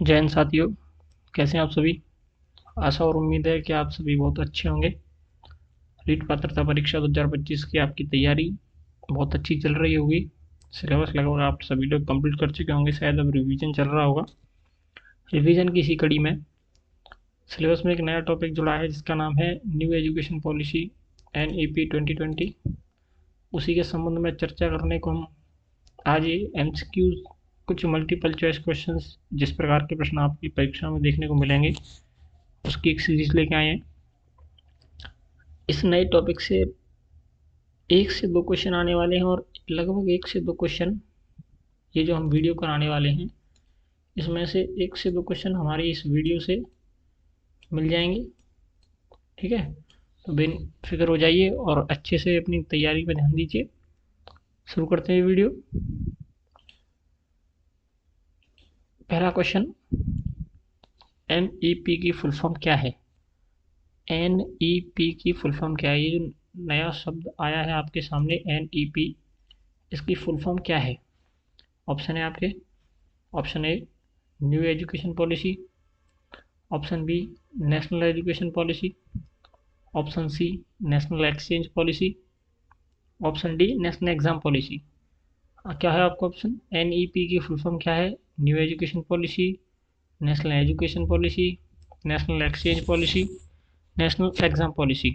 जय हिंद साथियों। कैसे हैं आप सभी। आशा और उम्मीद है कि आप सभी बहुत अच्छे होंगे। रीट पात्रता परीक्षा 2025 की आपकी तैयारी बहुत अच्छी चल रही होगी। सिलेबस लगभग आप सभी लोग कंप्लीट कर चुके होंगे, शायद अब रिवीजन चल रहा होगा। रिवीजन की इसी कड़ी में सिलेबस में एक नया टॉपिक जुड़ा है जिसका नाम है न्यू एजुकेशन पॉलिसी NEP 2020। उसी के संबंध में चर्चा करने को हम आज ये MCQ कुछ मल्टीपल चॉइस क्वेश्चंस जिस प्रकार के प्रश्न आपकी परीक्षा में देखने को मिलेंगे उसकी एक सीरीज लेके आए हैं। इस नए टॉपिक से 1 से 2 क्वेश्चन आने वाले हैं और लगभग 1 से 2 क्वेश्चन ये जो हम वीडियो कराने वाले हैं इसमें से 1 से 2 क्वेश्चन हमारी इस वीडियो से मिल जाएंगे। ठीक है, तो बेफिक्र हो जाइए और अच्छे से अपनी तैयारी पर ध्यान दीजिए। शुरू करते हैं वीडियो। पहला क्वेश्चन, NEP की फुल फॉर्म क्या है। NEP की फुल फॉर्म क्या है। ये जो नया शब्द आया है आपके सामने NEP, इसकी फुल फॉर्म क्या है। ऑप्शन है आपके। Option A new education policy, option B national education policy, option C national exchange policy, option D national exam policy. क्या है आपका ऑप्शन। NEP की फुल फॉर्म क्या है। New education policy, national education policy, national exchange policy, national exam policy.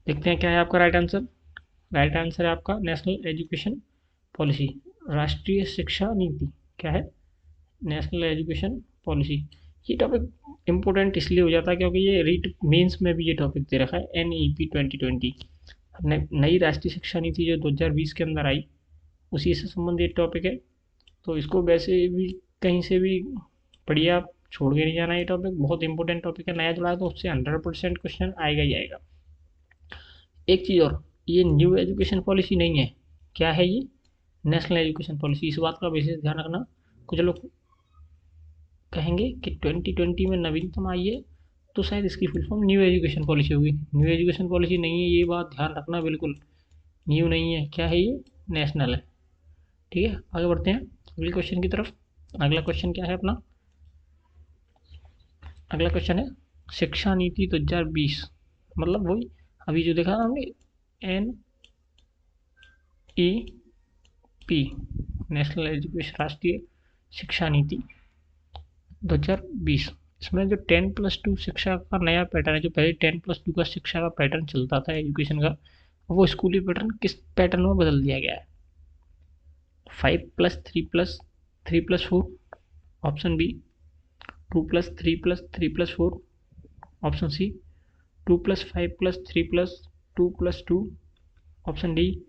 देखते हैं क्या है आपका राइट आंसर। राइट आंसर है आपका नेशनल एजुकेशन पॉलिसी, राष्ट्रीय शिक्षा नीति। क्या है, नेशनल एजुकेशन पॉलिसी। ये टॉपिक इम्पोर्टेंट इसलिए हो जाता है क्योंकि ये रीट मेंस में भी ये टॉपिक दे रखा है NEP 2020। नई राष्ट्रीय शिक्षा नीति जो 2020 के अंदर आई उसी से संबंधित टॉपिक है। तो इसको वैसे भी कहीं से भी पढ़िए, आप छोड़ के नहीं जाना। ये टॉपिक बहुत इंपॉर्टेंट टॉपिक है, नया जुड़ा है तो उससे 100% क्वेश्चन आएगा ही आएगा। एक चीज़ और, ये न्यू एजुकेशन पॉलिसी नहीं है। क्या है ये, नेशनल एजुकेशन पॉलिसी। इस बात का विशेष ध्यान रखना। कुछ लोग कहेंगे कि 2020 में नवीनतम आई है तो शायद इसकी full form new education policy होगी। न्यू एजुकेशन पॉलिसी नहीं है, ये बात ध्यान रखना। बिल्कुल न्यू नहीं है। क्या है ये, नेशनल है। ठीक है, आगे बढ़ते हैं अगले क्वेश्चन की तरफ। अगला क्वेश्चन क्या है अपना। अगला क्वेश्चन है शिक्षा नीति 2020, मतलब वही अभी जो देखा हमने NEP, नेशनल एजुकेशन राष्ट्रीय शिक्षा नीति 2020। इसमें जो 10+2 शिक्षा का नया पैटर्न है, जो पहले 10+2 का शिक्षा का पैटर्न चलता था एजुकेशन का, वो स्कूली पैटर्न किस पैटर्न में बदल दिया गया है। 5+3+3+4, option B 2+3+3+4, option C 2+5+3+2+2, option D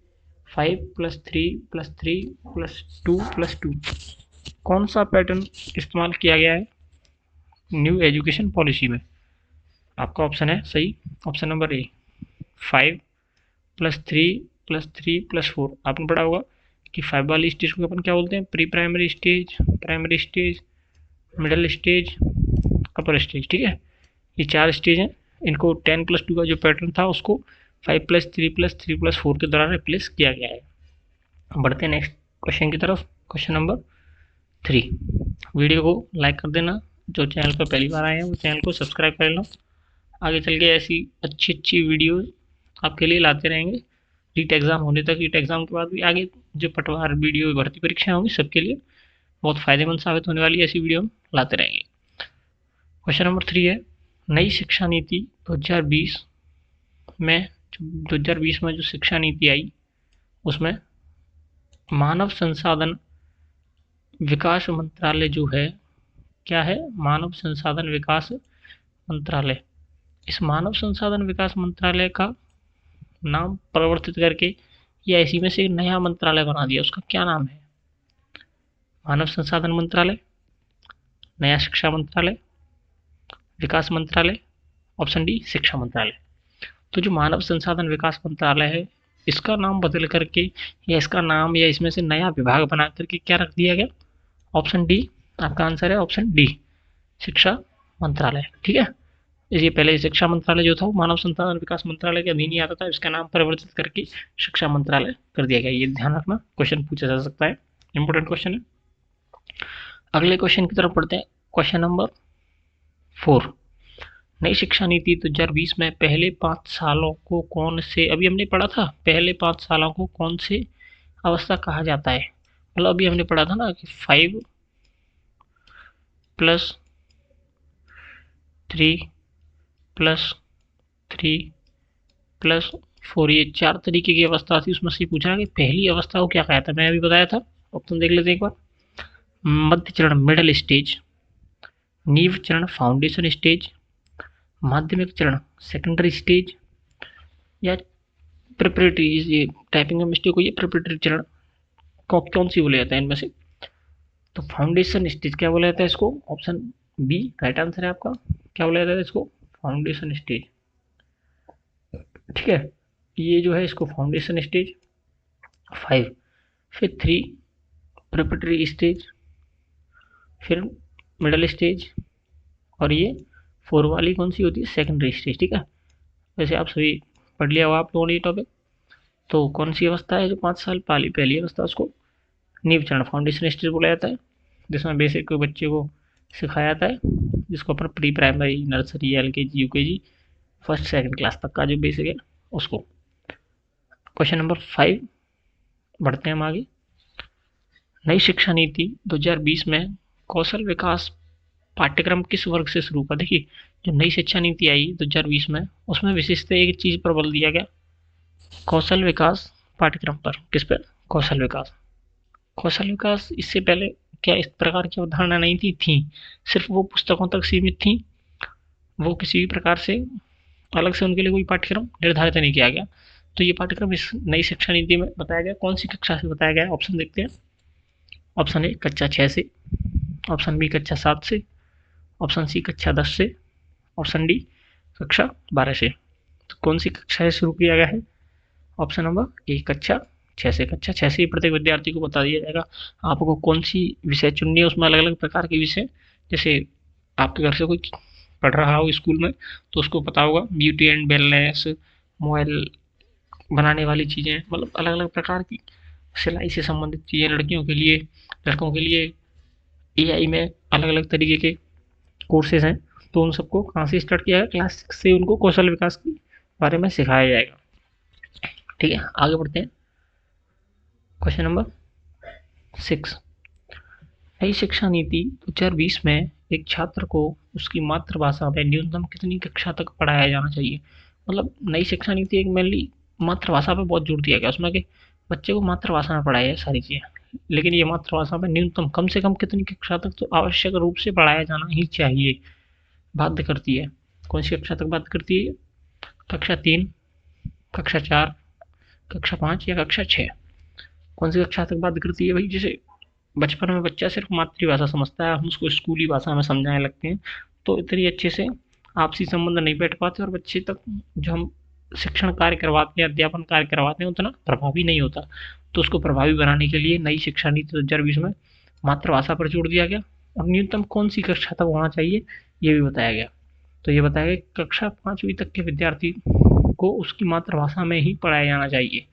5+3+3+2+2। कौन सा पैटर्न इस्तेमाल किया गया है न्यू एजुकेशन पॉलिसी में। आपका ऑप्शन है सही, ऑप्शन नंबर ए 5+3+3+4। आपने पढ़ा होगा कि 5 वाली स्टेज को अपन क्या बोलते हैं, pre primary stage, primary stage, middle stage, upper stage. ठीक है, ये 4 स्टेज हैं। इनको 10+2 का जो पैटर्न था उसको 5+3+3+4 के द्वारा रिप्लेस किया गया है। बढ़ते हैं नेक्स्ट क्वेश्चन की तरफ। Question number 3। वीडियो को लाइक कर देना, जो चैनल पर पहली बार आए हैं वो चैनल को सब्सक्राइब कर लेना। आगे चल के ऐसी अच्छी अच्छी वीडियो आपके लिए लाते रहेंगे। रीट एग्ज़ाम होने तक, रीट एग्ज़ाम के बाद भी आगे जो पटवार वीडियो भर्ती परीक्षाएं होंगी सबके लिए बहुत फ़ायदेमंद साबित होने वाली ऐसी वीडियो हम लाते रहेंगे। क्वेश्चन नंबर 3 है नई शिक्षा नीति 2020 में, 2020 में जो शिक्षा नीति आई उसमें मानव संसाधन विकास मंत्रालय जो है, क्या है, मानव संसाधन विकास मंत्रालय। इस मानव संसाधन विकास मंत्रालय का नाम परिवर्तित करके या इसी में से एक नया मंत्रालय बना दिया। उसका क्या नाम है। मानव संसाधन मंत्रालय, नया शिक्षा मंत्रालय, विकास मंत्रालय, ऑप्शन डी शिक्षा मंत्रालय। तो जो मानव संसाधन विकास मंत्रालय है इसका नाम बदल करके या इसका नाम या इसमें से नया विभाग बना करके क्या रख दिया गया, ऑप्शन डी आपका आंसर है, ऑप्शन डी शिक्षा मंत्रालय। ठीक है, ये पहले शिक्षा मंत्रालय जो था वो मानव संसाधन विकास मंत्रालय के अधीन ही आता था, इसका नाम परिवर्तित करके शिक्षा मंत्रालय कर दिया गया। ये ध्यान रखना, क्वेश्चन पूछा जा सकता है, इंपॉर्टेंट क्वेश्चन है। अगले क्वेश्चन की तरफ पढ़ते हैं। क्वेश्चन नंबर 4, नई शिक्षा नीति 2020 में पहले 5 सालों को कौन से, अभी हमने पढ़ा था पहले 5 सालों को कौन से अवस्था कहा जाता है। मतलब अभी हमने पढ़ा था ना कि 5 + 3 + 3 + 4, ये 4 तरीके की अवस्था थी। उसमें से पूछा कि पहली अवस्था को क्या कहा था। मैं अभी बताया था, ऑप्शन देख लेते हैं एक बार। मध्य चरण मिडल स्टेज, नींव चरण फाउंडेशन स्टेज, माध्यमिक चरण सेकेंडरी स्टेज, या प्रिपरेटरी, ये टाइपिंग में मिस्टेक हुई है, प्रिपरेटरी चरण कौन सी बोला जाता है इनमें से। तो फाउंडेशन स्टेज क्या बोला जाता है इसको, ऑप्शन बी राइट आंसर है आपका। क्या बोला जाता है इसको, फाउंडेशन स्टेज। ठीक है, ये जो है इसको फाउंडेशन स्टेज 5, फिर 3 प्रिपरेटरी स्टेज, फिर मिडल स्टेज, और ये 4 वाली कौन सी होती है, सेकेंडरी स्टेज। ठीक है, वैसे आप सभी पढ़ लिया हुआ आप लोगों ने ये टॉपिक। तो कौन सी अवस्था है जो 5 साल पहली अवस्था, उसको नींव चरण फाउंडेशन स्टेज बोला जाता है, जिसमें बेसिक बच्चे को सिखाया जाता है, जिसको अपन pre primary, nursery, LKG, UKG, first second class तक का जो बेसिक है उसको। क्वेश्चन नंबर 5 बढ़ते हैं हम आगे। नई शिक्षा नीति 2020 में कौशल विकास पाठ्यक्रम किस वर्ग से शुरू हुआ। देखिए, जो नई शिक्षा नीति आई 2020 में, उसमें विशेषतः एक चीज पर बल दिया गया, कौशल विकास पाठ्यक्रम पर। किस पर, कौशल विकास। कौशल विकास इससे पहले क्या इस प्रकार की अवधारणा नहीं थी, सिर्फ वो पुस्तकों तक सीमित थी, वो किसी भी प्रकार से अलग से उनके लिए कोई पाठ्यक्रम निर्धारित नहीं किया गया। तो ये पाठ्यक्रम इस नई शिक्षा नीति में बताया गया। कौन सी कक्षा से बताया गया, ऑप्शन देखते हैं। ऑप्शन ए कक्षा 6 से, ऑप्शन बी कक्षा 7 से, ऑप्शन सी कक्षा 10 से, ऑप्शन डी कक्षा 12 से। तो कौन सी कक्षा से शुरू किया गया है, ऑप्शन नंबर ए कक्षा 6 से। कक्षा 6 से ही प्रत्येक विद्यार्थी को बता दिया जाएगा आपको कौन सी विषय चुननी है। उसमें अलग अलग प्रकार के विषय, जैसे आपके घर से कोई पढ़ रहा हो स्कूल में तो उसको पता होगा ब्यूटी एंड वेलनेस, मोबाइल बनाने वाली चीज़ें, मतलब अलग अलग प्रकार की सिलाई से संबंधित चीज़ें लड़कियों के लिए, लड़कों के लिए AI में अलग अलग तरीके के कोर्सेज हैं। तो उन सबको कहाँ से स्टार्ट किया है, क्लास 6 से उनको कौशल विकास के बारे में सिखाया जाएगा। ठीक है, आगे बढ़ते हैं। क्वेश्चन नंबर 6, नई शिक्षा नीति 2020 में एक छात्र को उसकी मातृभाषा में न्यूनतम कितनी कक्षा तक पढ़ाया जाना चाहिए। मतलब नई शिक्षा नीति एक मेनली मातृभाषा पे बहुत जोर दिया गया, उसमें कि बच्चे को मातृभाषा में पढ़ाया जाए सारी चीज़ें। लेकिन ये मातृभाषा में न्यूनतम कम से कम कितनी कक्षा तक तो आवश्यक रूप से पढ़ाया जाना ही चाहिए, बाध्य करती है। कौन सी कक्षा तक बाध्य करती है, कक्षा 3, कक्षा 4, कक्षा 5 या कक्षा 6। कौन सी कक्षा तक बाध्य करती है भाई, जैसे बचपन में बच्चा सिर्फ मातृभाषा समझता है, हम उसको स्कूली भाषा में समझाने लगते हैं, तो इतनी अच्छे से आपसी संबंध नहीं बैठ पाते और बच्चे तक जो हम शिक्षण कार्य करवाते हैं, अध्यापन कार्य करवाते हैं, उतना प्रभावी नहीं होता। तो उसको प्रभावी बनाने के लिए नई शिक्षा नीति 2020 में मातृभाषा पर जोर दिया गया, और न्यूनतम कौन सी कक्षा तक होना चाहिए ये भी बताया गया। तो ये बताया गया कक्षा 5वीं तक के विद्यार्थी को उसकी मातृभाषा में ही पढ़ाया जाना चाहिए।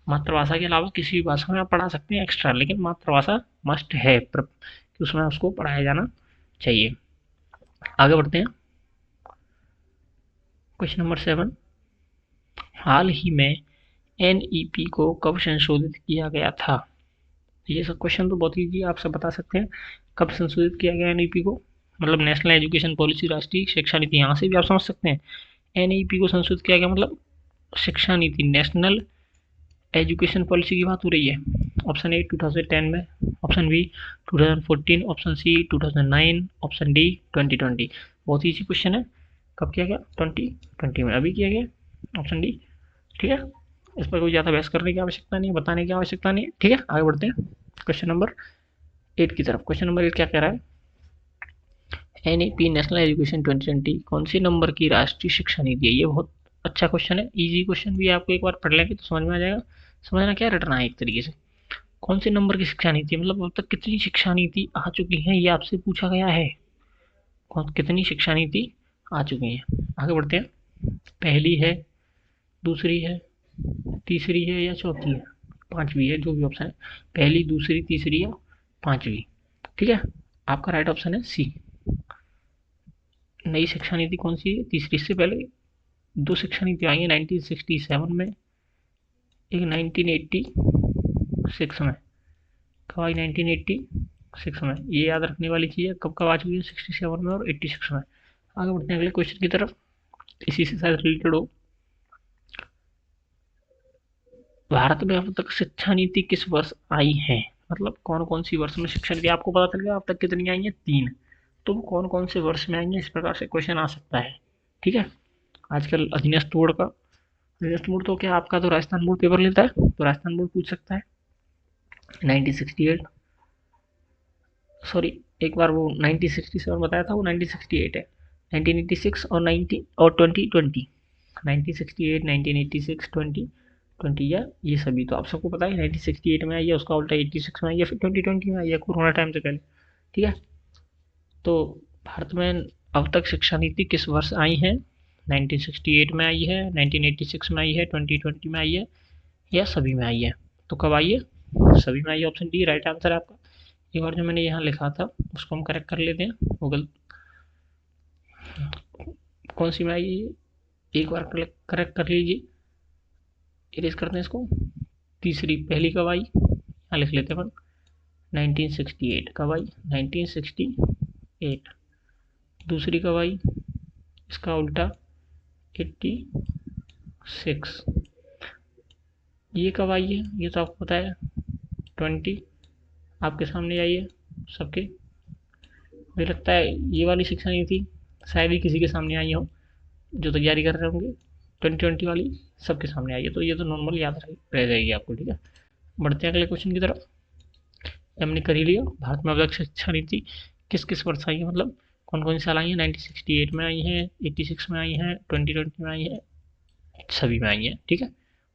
मातृभाषा के अलावा किसी भी भाषा में आप पढ़ा सकते हैं एक्स्ट्रा, लेकिन मातृभाषा मस्ट है कि उसमें उसको पढ़ाया जाना चाहिए। आगे बढ़ते हैं। क्वेश्चन नंबर 7, हाल ही में NEP को कब संशोधित किया गया था। ये सब क्वेश्चन तो बहुत ईजी, आप सब बता सकते हैं कब संशोधित किया गया NEP को। मतलब नेशनल एजुकेशन पॉलिसी, राष्ट्रीय शिक्षा नीति, यहाँ से भी आप समझ सकते हैं NEP को संशोधित किया गया मतलब शिक्षा नीति, नेशनल एजुकेशन पॉलिसी की बात हो रही है। ऑप्शन ए 2010 में, option B 2014, option C 2009, option D 2020। बहुत ही इजी क्वेश्चन है, कब किया गया, 2020 में, अभी किया गया, ऑप्शन डी। ठीक है, इस पर कोई ज़्यादा बहस करने की आवश्यकता नहीं है, बताने की आवश्यकता नहीं है। ठीक है, आगे बढ़ते हैं क्वेश्चन नंबर 8 की तरफ। क्वेश्चन नंबर 8 क्या कह रहा है, NEP नेशनल एजुकेशन 2020 कौन सी नंबर की राष्ट्रीय शिक्षा नीति है। ये बहुत अच्छा क्वेश्चन है, इजी क्वेश्चन भी, आपको एक बार पढ़ लेंगे तो समझ में आ जाएगा। समझना क्या रटना है एक तरीके से, कौन से नंबर की शिक्षा नीति है, मतलब अब तक कितनी शिक्षा नीति आ चुकी है, ये आपसे पूछा गया है। कितनी शिक्षा नीति आ चुकी है। आगे बढ़ते हैं, पहली है, दूसरी है, तीसरी है या चौथी है, पांचवी है, जो भी ऑप्शन है, पहली, दूसरी, तीसरी या पांचवी। ठीक है, आपका राइट ऑप्शन है सी। नई शिक्षा नीति कौन सी है? तीसरी। इससे पहले दो शिक्षा नीति आई है 1967 में, एक 1986 में। कब आई? 1986 में। ये याद रखने वाली चीज़ है, कब कब आ चुकी है? 67 में और 86 में। आगे बढ़ते हैं अगले क्वेश्चन की तरफ, इसी से शायद रिलेटेड हो। भारत में अब तक शिक्षा नीति किस वर्ष आई है? मतलब कौन कौन सी वर्ष में शिक्षा नीति, आपको पता चल गया अब तक कितनी आई है? 3। तो वो कौन कौन से वर्ष में आई है, इस प्रकार से क्वेश्चन आ सकता है। ठीक है, आजकल अधीनस्थ बोर्ड का, अधीनस्थ बोर्ड तो क्या आपका तो राजस्थान बोर्ड पेपर लेता है, तो राजस्थान बोर्ड पूछ सकता है 1968, सॉरी एक बार वो 1967 बताया था, वो 1968 है। 1986 और 19 और 2020, 1968, 1986, 2020 या ये सभी तो आप सबको पता है 1968 में आई है, उसका उल्टा 86 में आई है, फिर 2020 में आई है, कोरोना टाइम से पहले। ठीक है, तो भारत में अब तक शिक्षा नीति किस वर्ष आई है? 1968 में आई है, 1986 में आई है, 2020 में आई है, या सभी में आई है? तो कब आई है? सभी में आई है। ऑप्शन डी राइट आंसर है आपका। एक बार जो मैंने यहाँ लिखा था उसको हम करेक्ट कर लेते हैं, वो गलत, कौन सी में आई है? एक बार करेक्ट कर लीजिए, इरेज करते हैं इसको। तीसरी। पहली कब आई? यहाँ लिख लेते हैं अपन, 1968 कब आई? 1968। दूसरी कब आई? इसका उल्टा 86। ये कब आई है? ये तो आपको पता है 20 आपके सामने आई है सबके। मुझे लगता है ये वाली शिक्षा नीति शायद ही किसी के सामने आई हो जो तैयारी कर रहे होंगे। 2020 वाली सबके सामने आई है, तो ये तो नॉर्मल याद रह जाएगी आपको। ठीक है, बढ़ते हैं अगले क्वेश्चन की तरफ। हमने कर ही लिया, भारत में अब तक शिक्षा नीति किस किस वर्ष आई है, मतलब कौन कौन सी साल आई है? 1968 में आई है, 86 में आई है, 2020 में आई है, सभी में आई है। ठीक है,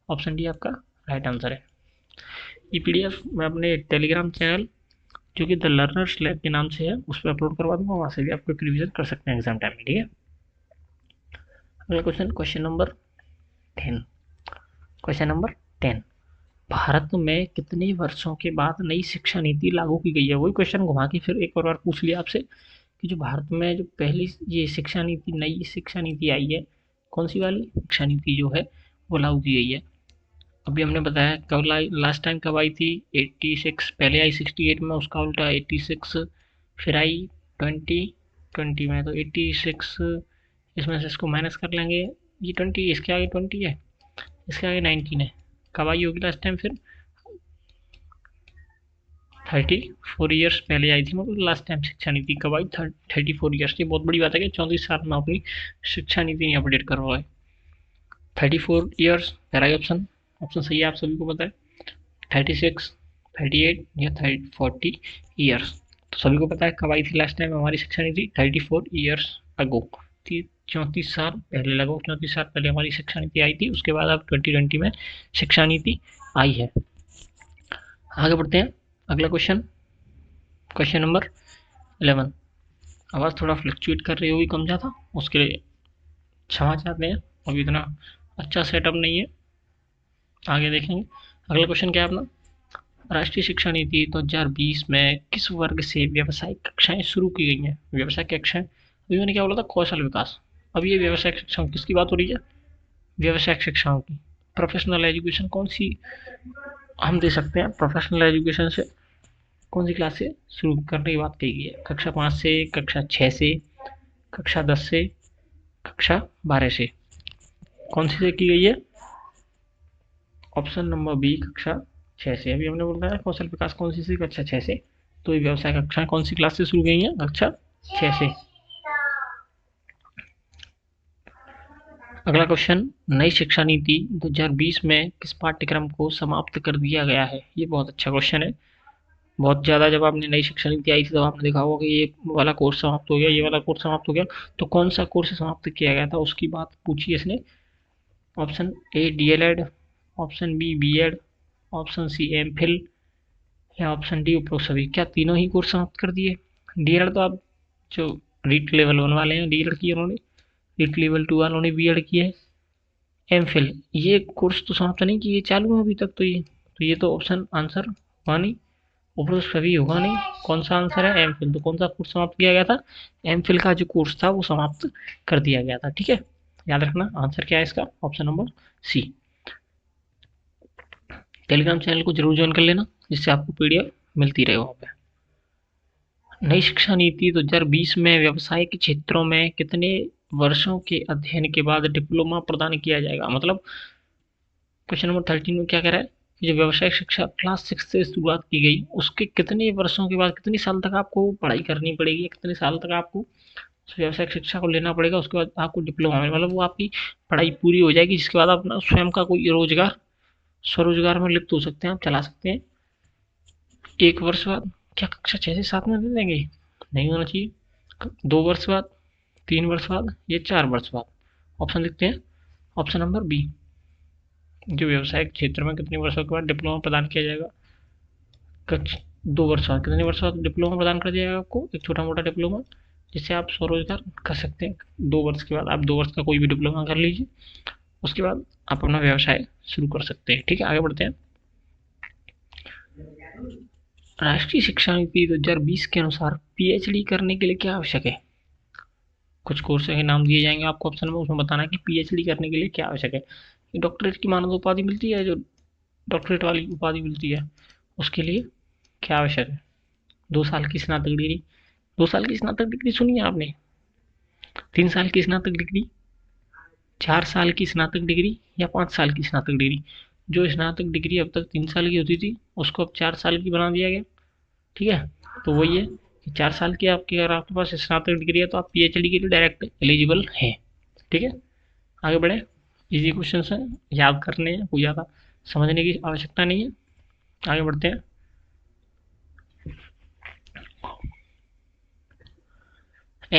ऑप्शन डी आपका राइट आंसर है। ये पीडीएफ मैं अपने टेलीग्राम चैनल जो कि द लर्नर्स लैब के नाम से है उस पर अपलोड करवा दूंगा, वहाँ से भी आप क्विक रिवीजन कर सकते हैं एग्जाम टाइम में। ठीक है, अगला question, question number 10। Question number 10, Bharat में कितने वर्षों के बाद नई शिक्षा नीति लागू की गई है? वही क्वेश्चन घुमा के फिर एक और बार पूछ लिया आपसे कि जो भारत में जो पहली ये शिक्षा नीति, नई शिक्षा नीति आई है, कौन सी वाली शिक्षा नीति जो है वो लागू की गई है? अभी हमने बताया कब लास्ट टाइम कब आई थी? 86। पहले आई 68 में, उसका उल्टा 86, फिर आई 2020 में, तो 86 इसमें से इसको माइनस कर लेंगे, ये 20 इसके आगे 20 है, इसके आगे 19 है। कब आई होगी लास्ट टाइम? फिर 34 ईयर्स पहले आई थी, मतलब लास्ट टाइम शिक्षा नीति कब आई? 34 ईयर्स। ये बहुत बड़ी बात है कि 34 साल में अपनी शिक्षा नीति नहीं अपडेट करवाए। 34 ईयर्स राइट ऑप्शन, ऑप्शन सही है, आप सभी को पता है। 36, 38 या 40 ईयर्स, तो सभी को पता है कब आई थी लास्ट टाइम हमारी शिक्षा नीति? 34 ईयर्स अगो, 34 साल पहले, लगभग 34 साल पहले हमारी शिक्षा नीति आई थी। उसके बाद अब 2020 में शिक्षा नीति आई है। आगे बढ़ते हैं, अगला क्वेश्चन, क्वेश्चन नंबर 11। आवाज़ थोड़ा फ्लक्चुएट कर रही होगी कम ज़्यादा, उसके लिए क्षमा चाहते हैं, अभी इतना अच्छा सेटअप नहीं है, आगे देखेंगे। अगला क्वेश्चन क्या है अपना, राष्ट्रीय शिक्षा नीति 2020 में किस वर्ग से व्यावसायिक कक्षाएं शुरू की गई हैं? व्यावसायिक कक्षाएं, अभी मैंने क्या बोला था? कौशल विकास। अब ये व्यावसायिक शिक्षाओं किसकी बात हो रही है? व्यावसायिक शिक्षाओं की। प्रोफेशनल एजुकेशन कौन सी हम दे सकते हैं? प्रोफेशनल एजुकेशन से कौन सी क्लास से शुरू करने की बात कही गई है? कक्षा 5 से, कक्षा 6 से, कक्षा 10 से, कक्षा 12 से, कौन सी से की गई है? ऑप्शन नंबर बी, कक्षा 6 से। अभी हमने बोला है कौशल विकास कौन सी से? कक्षा 6 से। तो ये व्यवसाय कक्षाएं कौन सी क्लास से शुरू गई हैं? कक्षा 6 से। अगला क्वेश्चन, नई शिक्षा नीति 2020 में किस पाठ्यक्रम को समाप्त कर दिया गया है? ये बहुत अच्छा क्वेश्चन है। बहुत ज़्यादा जब आपने नई शिक्षा नीति आई थी तब आपने देखा होगा कि ये वाला कोर्स समाप्त हो गया, ये वाला कोर्स समाप्त हो गया, तो कौन सा कोर्स समाप्त किया गया था उसकी बात पूछी इसने। Option A DElEd, option B BEd, option C MPhil, या ऑप्शन डी उपरोक्त सभी। क्या तीनों ही कोर्स समाप्त कर दिए? डीएलएड तो आप जो रीट लेवल 1 वाले हैं डीएलएड किए उन्होंने, रीट लेवल 2 वालों ने बीएड किए है। एमफिल ये कोर्स तो समाप्त नहीं किए, चालू है अभी तक, तो ये तो ऑप्शन आंसर हुआ नहीं। उपरोक्त सभी होगा नहीं। कौन सा आंसर है? MPhil. तो कौन सा कोर्स समाप्त किया गया था? एम फिल का जो कोर्स था वो समाप्त कर दिया गया था। ठीक है, याद रखना आंसर क्या है इसका, option number C. Telegram channel को जरूर ज्वाइन कर लेना, जिससे आपको पीडीएफ मिलती रहे वहाँ पे। नई शिक्षा नीति 2020 में व्यवसायिक क्षेत्रों में कितने वर्षों के अध्ययन के बाद डिप्लोमा प्रदान किया जाएगा? मतलब क्वेश्चन नंबर 13 में क्या कह रहा है, जो व्यवसायिक शिक्षा क्लास 6 से शुरुआत की गई, उसके कितने वर्षों के बाद, कितनी साल तक आपको पढ़ाई करनी पड़ेगी, कितने साल तक आपको उस व्यावसायिक शिक्षा को लेना पड़ेगा, उसके बाद आपको डिप्लोमा में, मतलब वो आपकी पढ़ाई पूरी हो जाएगी, जिसके बाद आप अपना स्वयं का कोई रोजगार, स्वरोजगार में लिप्त हो सकते हैं, आप चला सकते हैं। 1 वर्ष बाद। क्या कक्षा 6 से 7 में दे देंगे? नहीं होना चाहिए। 2 वर्ष बाद, 3 वर्ष बाद, या 4 वर्ष बाद? ऑप्शन लिखते हैं, ऑप्शन नंबर बी। जो व्यवसायिक क्षेत्र में कितने वर्षों के बाद डिप्लोमा प्रदान किया जाएगा? 2 वर्ष बाद। कितने वर्ष बाद डिप्लोमा प्रदान कर दिया जाएगा आपको? एक छोटा मोटा डिप्लोमा, जिससे आप स्वरोजगार कर सकते हैं। 2 वर्ष के बाद आप 2 वर्ष का कोई भी डिप्लोमा कर लीजिए, उसके बाद आप अपना व्यवसाय शुरू कर सकते हैं। ठीक है, आगे बढ़ते हैं। राष्ट्रीय शिक्षा नीति 2020 के अनुसार पीएचडी करने के लिए क्या आवश्यक है? कुछ कोर्स के नाम दिए जाएंगे आपको ऑप्शन में, उसमें बताना कि पीएचडी करने के लिए क्या आवश्यक है। डॉक्टरेट की मानद उपाधि मिलती है, जो डॉक्टरेट वाली उपाधि मिलती है, उसके लिए क्या आवश्यक है? 2 साल की स्नातक डिग्री। 2 साल की स्नातक डिग्री सुनी है आपने? 3 साल की स्नातक डिग्री, 4 साल की स्नातक डिग्री, या 5 साल की स्नातक डिग्री? जो स्नातक डिग्री अब तक 3 साल की होती थी, उसको अब 4 साल की बना दिया गया। ठीक है, तो वही है कि 4 साल की आपकी, अगर आपके पास स्नातक डिग्री है तो आप पीएचडी के लिए डायरेक्ट एलिजिबल हैं। ठीक है, आगे बढ़े। इजी क्वेश्चन है, याद करने हैं, कोई ज़्यादा समझने की आवश्यकता नहीं है। आगे बढ़ते हैं।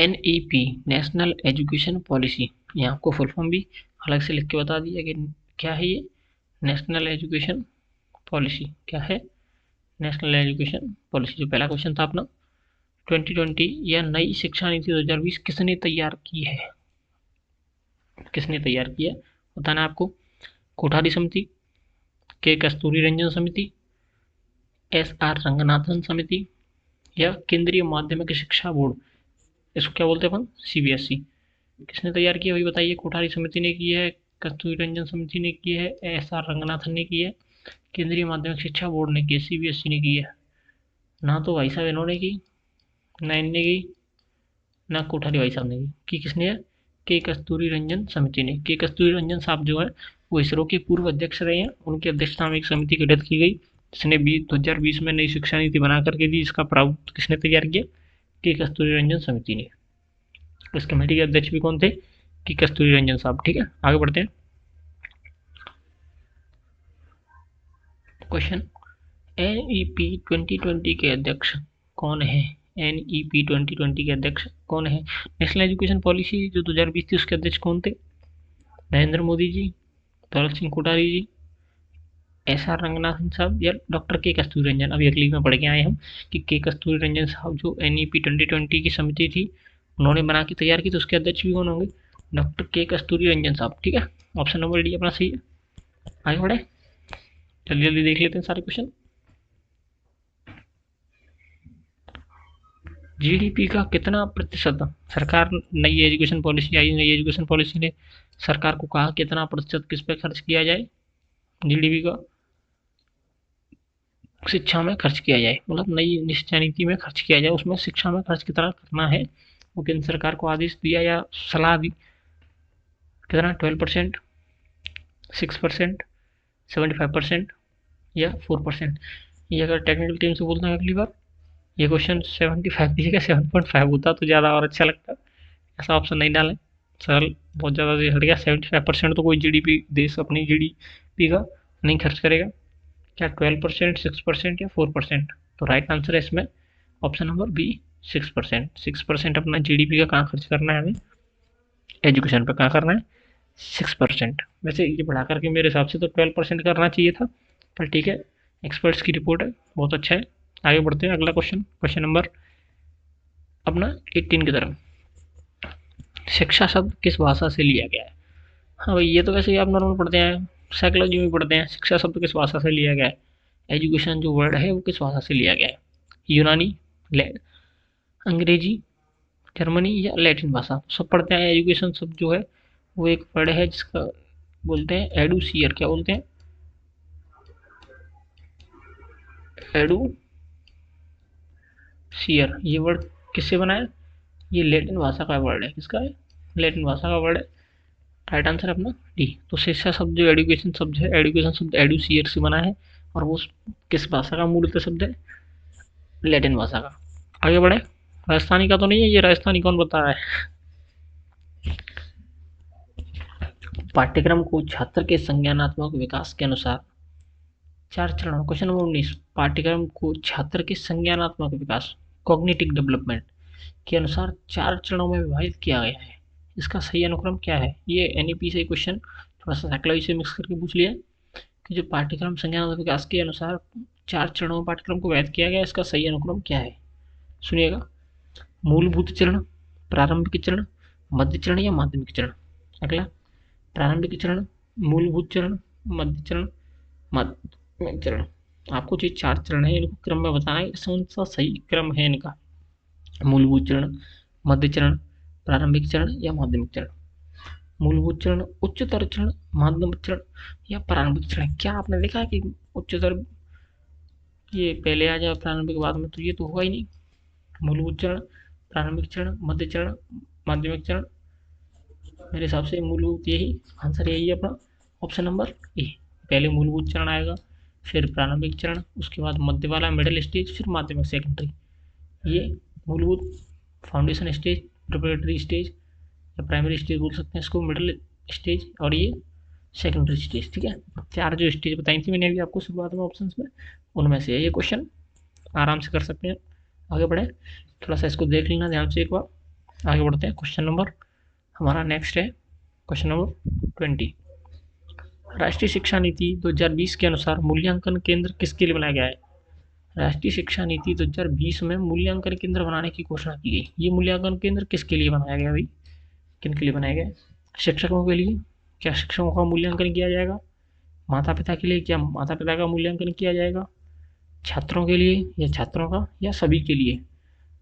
NEP नेशनल एजुकेशन पॉलिसी, ये आपको फुल फॉर्म भी अलग से लिख के बता दिया कि क्या है ये नेशनल एजुकेशन पॉलिसी। क्या है नेशनल एजुकेशन पॉलिसी? जो पहला क्वेश्चन था अपना 2020 या नई शिक्षा नीति 2020 किसने तैयार की है? किसने तैयार किया बताना आपको। कोठारी समिति, के कस्तूरी रंजन समिति, SR रंगनाथन समिति, या केंद्रीय माध्यमिक शिक्षा बोर्ड, इसको क्या बोलते हैं अपन, CBSE। किसने तैयार किया वही बताइए। कोठारी समिति ने की है, कस्तूरी रंजन समिति ने की है, SR रंगनाथन ने की है, केंद्रीय माध्यमिक शिक्षा बोर्ड ने की है, CBSE ने की है। ना तो भाई साहब इन्होंने की, ना इनने की, ना कोठारी भाई साहब ने की। किसने है? के कस्तूरी रंजन समिति ने। के कस्तूरी रंजन साहब जो है वो इसरो के पूर्व अध्यक्ष रहे हैं, उनकी अध्यक्षता में एक समिति गठित की गई, जिसने 2020 में नई शिक्षा नीति बना करके दी। इसका प्रारूप किसने तैयार किया? के कस्तूरी रंजन समिति ने। इस कमेटी के अध्यक्ष भी कौन थे? के कस्तूरी रंजन साहब। ठीक है, आगे बढ़ते हैं। क्वेश्चन, NEP 2020 के अध्यक्ष कौन है? NEP 2020 के अध्यक्ष कौन है? नेशनल एजुकेशन पॉलिसी जो 2020 थी उसके अध्यक्ष कौन थे? नरेंद्र मोदी जी, दौलत सिंह कोठारी जी, SR रंगनाथन साहब, या डॉक्टर के कस्तूरी रंजन। अभी अगली में पढ़ के आए हम कि के कस्तूरी रंजन साहब जो NEP 2020 की समिति थी उन्होंने बना के तैयार की, तो उसके अध्यक्ष भी कौन होंगे? डॉक्टर के कस्तूरी रंजन साहब। ठीक है, ऑप्शन नंबर डी अपना सही है। आगे बढ़े, जल्दी जल्दी देख लेते हैं सारे क्वेश्चन। GDP का कितना प्रतिशत सरकार, नई एजुकेशन पॉलिसी आई, नई एजुकेशन पॉलिसी ने सरकार को कहा कितना प्रतिशत किस पे खर्च किया जाए, GDP का शिक्षा में खर्च किया जाए, मतलब नई शिक्षा नीति में खर्च किया जाए, उसमें शिक्षा में खर्च कितना करना है वो केंद्र सरकार को आदेश दिया या सलाह दी। कितना? 12%, 6%, 75% या 4%? ये अगर टेक्निकल टीम से बोलते हैं अगली बार, ये क्वेश्चन 75 की जगह 7.5 होता तो ज़्यादा और अच्छा लगता। ऐसा ऑप्शन नहीं डालें, सरल बहुत ज़्यादा हट गया। 75% तो कोई GDP देश अपनी GDP का नहीं खर्च करेगा। क्या 12%, 6% या 4%? तो राइट आंसर है इसमें ऑप्शन नंबर बी, 6%। 6% अपना GDP का कहाँ खर्च करना है हमें? एजुकेशन पर। कहाँ करना है? 6%। वैसे ये बढ़ा करके मेरे हिसाब से तो 12% करना चाहिए था, पर ठीक है, एक्सपर्ट्स की रिपोर्ट है, बहुत अच्छा है। आगे बढ़ते हैं, अगला क्वेश्चन, क्वेश्चन नंबर अपना 18 की तरफ। शिक्षा शब्द किस भाषा से लिया गया है? हाँ भाई, ये तो वैसे ही आप नॉर्मल पढ़ते हैं, साइकोलॉजी में पढ़ते हैं। शिक्षा शब्द किस भाषा से लिया गया है? एजुकेशन जो वर्ड है वो किस भाषा से लिया गया है? यूनानी, अंग्रेजी, जर्मनी या लैटिन भाषा। सब पढ़ते हैं। एजुकेशन शब्द जो है वो एक वर्ड है जिसका बोलते हैं एडुसियर। क्या बोलते हैं? एडुसियर। ये वर्ड किससे बना है? ये लैटिन भाषा का वर्ड है। किसका है? लैटिन भाषा का वर्ड है। राइट आंसर अपना डी। तो शिक्षा शब्द जो एडुकेशन शब्द है, एडुकेशन शब्द एडुसियर से बना है और वो किस भाषा का मूलतः शब्द है? लैटिन भाषा का। आगे बढ़े। राजस्थानी का तो नहीं है ये, राजस्थानी कौन बता रहा है? पाठ्यक्रम को छात्र के संज्ञानात्मक विकास के अनुसार 4 चरणों। Question number 19। पाठ्यक्रम को छात्र के संज्ञानात्मक विकास, कॉग्निटिव डेवलपमेंट के अनुसार 4 चरणों में विभाजित किया गया है। इसका सही अनुक्रम क्या है? ये एनईपी से क्वेश्चन थोड़ा सा साइकोलॉजी से मिक्स करके पूछ लिया कि जो पाठ्यक्रम संज्ञानात्मक विकास के अनुसार 4 चरणों में पाठ्यक्रम को विभाजित किया गया, इसका सही अनुक्रम क्या है? सुनिएगा। मूलभूत चरण, प्रारंभिक चरण, मध्य चरण या माध्यमिक चरण। अगला प्रारंभिक चरण, मूलभूत चरण, मध्य चरण, माध्यमिक चरण। आपको जो 4 चरण है इनको क्रम में बताना है, कौन सा सही क्रम है इनका। मूलभूत चरण, मध्य चरण, प्रारंभिक चरण या माध्यमिक चरण। मूलभूत चरण, उच्चतर चरण, माध्यमिक चरण या प्रारंभिक चरण। क्या आपने देखा है कि उच्चतर ये पहले आ जाए प्रारंभिक बाद में? तो ये तो होगा ही नहीं। मूलभूत चरण, प्रारंभिक चरण, मध्य चरण, माध्यमिक चरण। मेरे हिसाब से मूलभूत यही आंसर यही है अपना, ऑप्शन नंबर ए। पहले मूलभूत चरण आएगा, फिर प्रारंभिक चरण, उसके बाद मध्य वाला मिडिल स्टेज, फिर माध्यमिक सेकेंडरी। ये मूलभूत फाउंडेशन स्टेज, प्रिपरेटरी स्टेज या प्राइमरी स्टेज बोल सकते हैं इसको, मिडिल स्टेज, और ये सेकेंडरी स्टेज। ठीक है। 4 जो स्टेज बताई थी मैंने अभी आपको शुरुआत में ऑप्शंस में, उनमें से ये क्वेश्चन आराम से कर सकते हैं। आगे बढ़े, थोड़ा सा इसको देख लेना ध्यान से एक बार। आगे बढ़ते हैं। क्वेश्चन नंबर हमारा नेक्स्ट है क्वेश्चन नंबर 20। राष्ट्रीय शिक्षा नीति 2020 के अनुसार मूल्यांकन केंद्र किसके लिए बनाया गया है? राष्ट्रीय शिक्षा नीति 2020 में मूल्यांकन केंद्र बनाने की घोषणा की गई। ये मूल्यांकन केंद्र किसके लिए बनाया गया भाई? किन के लिए बनाया गया? शिक्षकों के लिए। क्या शिक्षकों का मूल्यांकन किया जाएगा? माता पिता के लिए। क्या माता पिता का मूल्यांकन किया जाएगा? छात्रों के लिए या छात्रों का या सभी के लिए?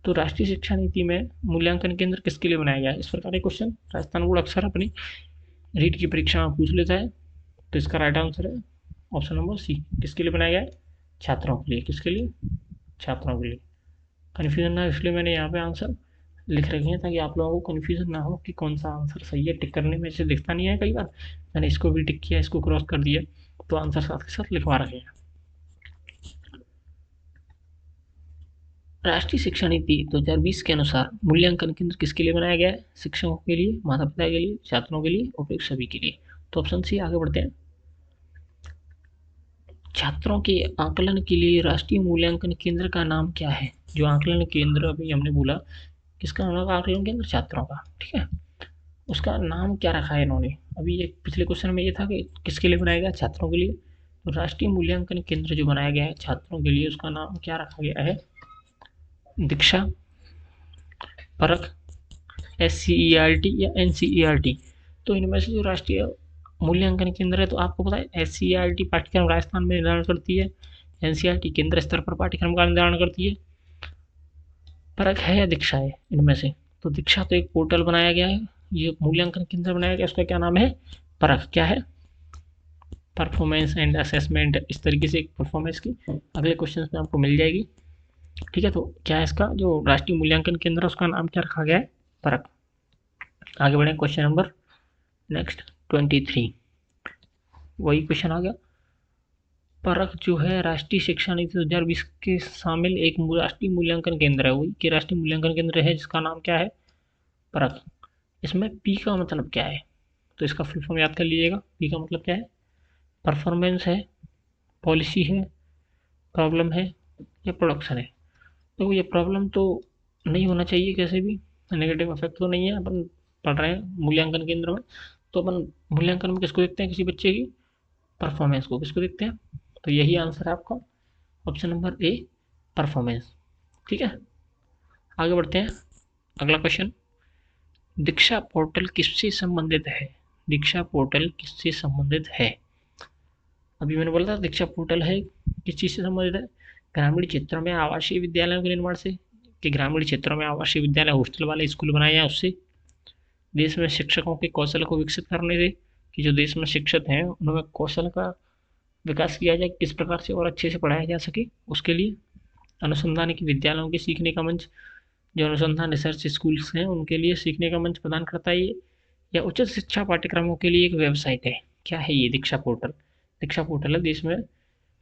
तो राष्ट्रीय शिक्षा नीति में मूल्यांकन केंद्र किसके लिए बनाया गया है? इस प्रकार के क्वेश्चन राजस्थान बोर्ड अक्सर अपनी रीट की परीक्षा में पूछ लेता है। तो इसका राइट आंसर है ऑप्शन नंबर सी। किसके लिए बनाया गया है? छात्रों के लिए। किसके लिए? छात्रों के लिए। कन्फ्यूजन ना, इसलिए मैंने यहाँ पे आंसर लिख रखे हैं ताकि आप लोगों को कन्फ्यूजन ना हो कि कौन सा आंसर सही है। टिक करने में से दिखता नहीं है कई बार, मैंने इसको भी टिक किया, इसको क्रॉस कर दिया, तो आंसर साथ के साथ लिखवा रखे हैं। राष्ट्रीय शिक्षा नीति 2020 के अनुसार मूल्यांकन केंद्र किसके लिए बनाया गया है? शिक्षकों के लिए, माता पिता के लिए, छात्रों के लिए और फिर सभी के लिए। तो ऑप्शन सी। आगे बढ़ते हैं। छात्रों के आकलन के लिए राष्ट्रीय मूल्यांकन केंद्र का नाम क्या है? जो आकलन केंद्र अभी हमने बोला, किसका नाम होगा आकलन केंद्र? छात्रों का। ठीक है। उसका नाम क्या रखा है इन्होंने? अभी एक पिछले क्वेश्चन में ये था कि किसके लिए बनाया गया? छात्रों के लिए। तो राष्ट्रीय मूल्यांकन केंद्र जो बनाया गया है छात्रों के लिए, उसका नाम क्या रखा गया है? दीक्षा, परख, SCERT या NCERT। तो इनमें से जो राष्ट्रीय मूल्यांकन केंद्र है, तो आपको पता है SCERT पाठ्यक्रम राजस्थान में निर्धारण करती है, NCERT केंद्र स्तर पर पाठ्यक्रम का निर्धारण करती है। परख है या दीक्षा है इनमें से? तो दीक्षा तो एक पोर्टल बनाया गया है, ये मूल्यांकन केंद्र बनाया गया, उसका क्या नाम है? परख। क्या है? Performance and assessment. इस तरीके से एक परफॉर्मेंस की अगले क्वेश्चन में आपको मिल जाएगी। ठीक है। तो क्या है इसका जो राष्ट्रीय मूल्यांकन केंद्र है उसका नाम क्या रखा गया है? परख। आगे बढ़े। Question number next 23। वही क्वेश्चन आ गया। परख जो है राष्ट्रीय शिक्षा नीति 2020 के शामिल एक राष्ट्रीय मूल्यांकन केंद्र है, वही के राष्ट्रीय मूल्यांकन केंद्र है जिसका नाम क्या है? परख। इसमें पी का मतलब क्या है? तो इसका फुल फॉर्म याद कर लीजिएगा। पी का मतलब क्या है? परफॉर्मेंस है, पॉलिसी है, प्रॉब्लम है या प्रोडक्शन है। तो ये प्रॉब्लम तो नहीं होना चाहिए, कैसे भी नेगेटिव इफेक्ट तो नहीं है। अपन पढ़ रहे हैं मूल्यांकन केंद्र में, तो अपन मूल्यांकन में किसको देखते हैं? किसी बच्चे की परफॉर्मेंस को। किसको देखते हैं? तो यही आंसर है आपका ऑप्शन नंबर ए, परफॉर्मेंस। ठीक है। आगे बढ़ते हैं। अगला क्वेश्चन, दीक्षा पोर्टल किससे संबंधित है? दीक्षा पोर्टल किससे संबंधित है? अभी मैंने बोला था दीक्षा पोर्टल है किस चीज़ से संबंधित है? ग्रामीण क्षेत्रों में आवासीय विद्यालयों के निर्माण से, कि ग्रामीण क्षेत्रों में आवासीय विद्यालय हॉस्टल वाले स्कूल बनाए जाए उससे। देश में शिक्षकों के कौशल को विकसित करने से, कि जो देश में शिक्षक हैं उनमें कौशल का विकास किया जाए, किस प्रकार से और अच्छे से पढ़ाया जा सके उसके लिए। अनुसंधान की विद्यालयों के सीखने का मंच, जो अनुसंधान रिसर्च स्कूल्स हैं उनके लिए सीखने का मंच प्रदान करता है ये। या उच्च शिक्षा पाठ्यक्रमों के लिए एक वेबसाइट है, क्या है ये? दीक्षा पोर्टल। दीक्षा पोर्टल है, देश में